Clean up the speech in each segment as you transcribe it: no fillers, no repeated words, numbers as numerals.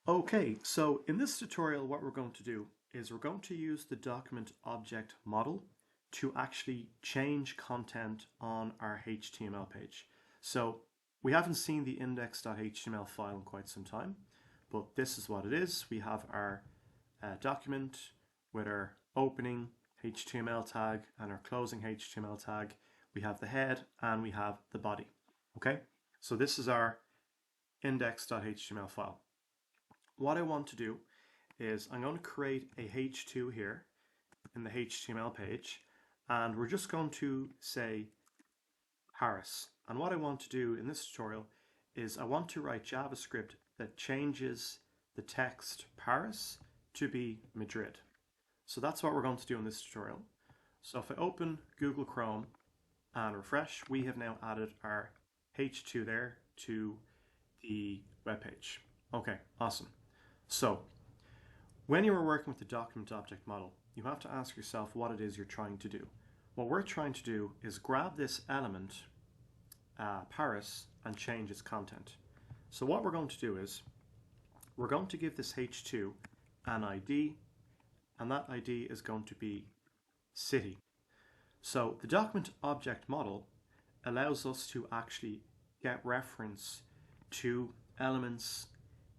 Okay, so in this tutorial what we're going to do is we're going to use the document object model to actually change content on our HTML page. So we haven't seen the index.html file in quite some time, but this is what it is. We have our document with our opening HTML tag and our closing HTML tag. We have the head and we have the body. Okay, so this is our index.html file. What I want to do is I'm going to create a h2 here in the HTML page, and we're just going to say Paris. And what I want to do in this tutorial is I want to write JavaScript that changes the text Paris to be Madrid. So that's what we're going to do in this tutorial. So if I open Google Chrome and refresh, we have now added our h2 there to the web page. Okay, awesome. So when you are working with the document object model, you have to ask yourself what it is you're trying to do. What we're trying to do is grab this element, Paris, and change its content. So what we're going to do is we're going to give this h2 an ID, and that ID is going to be city. So the document object model allows us to actually get reference to elements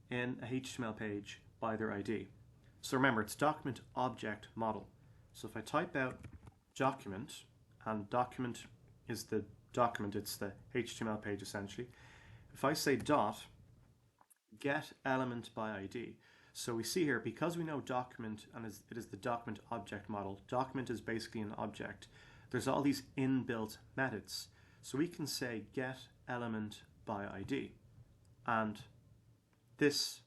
in a HTML page by their ID. So remember, it's document object model. So if I type out document, and document is the document, it's the HTML page essentially. If I say dot get element by ID, so we see here, because we know document and it is the document object model, document is basically an object, there's all these inbuilt methods. So we can say get element by ID, and this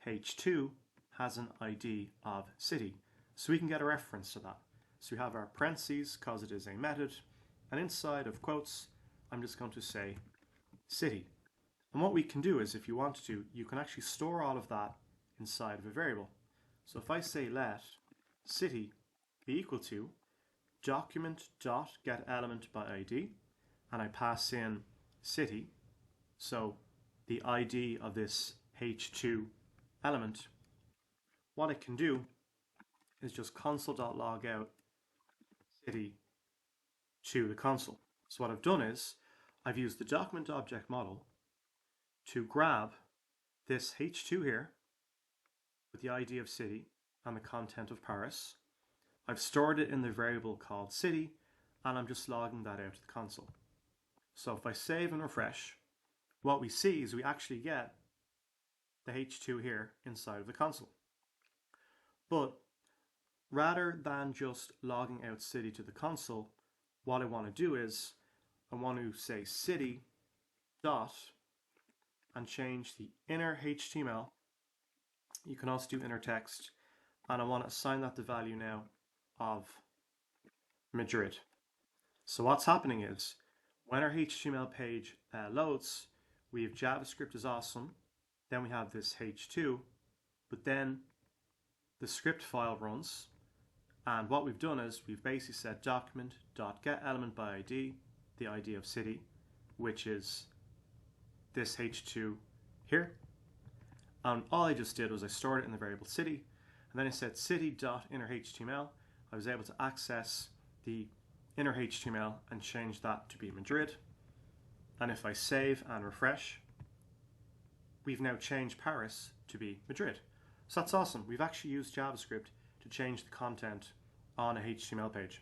h2 has an ID of city, so we can get a reference to that. So we have our parentheses because it is a method, and inside of quotes I'm just going to say city. And what we can do is, if you want to, you can actually store all of that inside of a variable. So if I say let city be equal to document.getElementById, and I pass in city, so the ID of this h2 element, what I can do is just console.log out city to the console. So what I've done is I've used the document object model to grab this h2 here with the ID of city and the content of Paris. I've stored it in the variable called city, and I'm just logging that out to the console. So if I save and refresh, what we see is we actually get the h2 here inside of the console. But rather than just logging out city to the console, what I want to do is I want to say city dot and change the inner HTML. You can also do inner text, and I want to assign that the value now of Madrid. So what's happening is when our HTML page loads, we have JavaScript is awesome, then we have this h2, but then the script file runs, and what we've done is we've basically said document.getElementById, the ID of city, which is this h2 here, and all I just did was I stored it in the variable city, and then I said city.innerHTML. I was able to access the inner HTML and change that to be Madrid. And if I save and refresh, we've now changed Paris to be Madrid. So that's awesome. We've actually used JavaScript to change the content on a HTML page.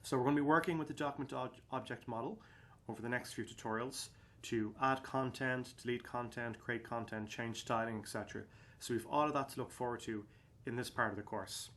So we're going to be working with the document object model over the next few tutorials to add content, delete content, create content, change styling, etc. So we've all of that to look forward to in this part of the course.